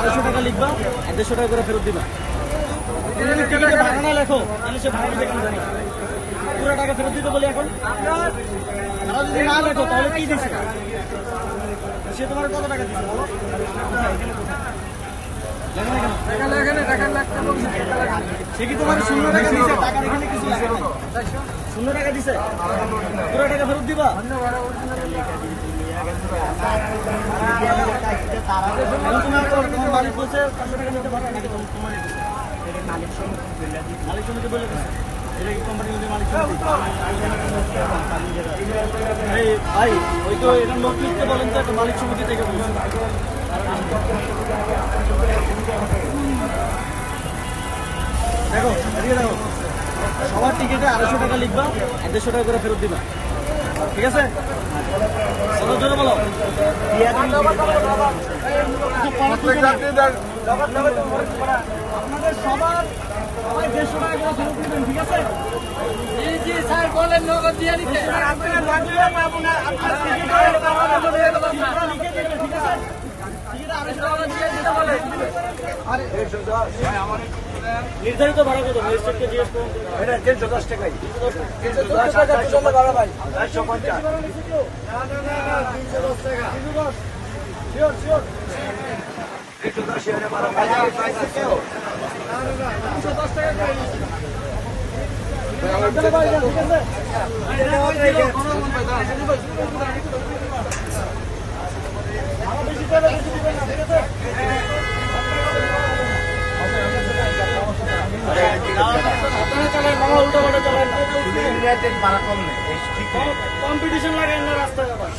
250 টাকা লিখবা, 150 টাকা করে ফেরত দিবা। তুমি যদি টিকিটে ভাড়া না লেখো তাহলে সে ভাড়া দিবে কেন জানি? পুরো টাকা ফেরত দিতে বলি এখন। ভাড়া যদি না লেখো তাহলে কি দিছে? সে তোমার কত টাকা দিচ্ছে বলো? সে কি তোমার 0 টাকা দিছে? টাকার এখানে কিছু লেখা নেই। 0 টাকা দিছে, পুরো টাকা ফেরত দিবা। তোমার মালিক বলছে 500 টাকা নিতে পারবে নাকি? তোমার মালিক সমিতি বলে দিচ্ছে এটা কি কোম্পানি মালিক সমিতি? এই ভাই ওই তো এটা লোক লিখতে বলেন তো একটা মালিক সমিতি থেকে বলছেন। দেখো এদিকে দেখো, সবার টিকিটে 250 টাকা লিখবা, 150 টাকা করে ফেরত দিবা, ঠিক আছে? বলো জোরে বলো। আপনাদের সবার সবাই 150 টাকা করে ফেরত দিবেন, ঠিক আছে? জি স্যার বলেন নগদ দিয়ে দিতে। নির্ধারিত ভাড়া কত? ম্যাজিস্ট্রেটকে জিজ্ঞেস করুন। এটা 310 টাকাই। 310 টাকা জন্য ভাড়া ভাই 450। শিওর শিওর 310 এর ভাড়া ভাই 310 টাকা করে ভাই, ঠিক আছে? বেশি দিবেন না, ঠিক আছে? কম্পিটিশন লাগাই না রাস্তায় আবার।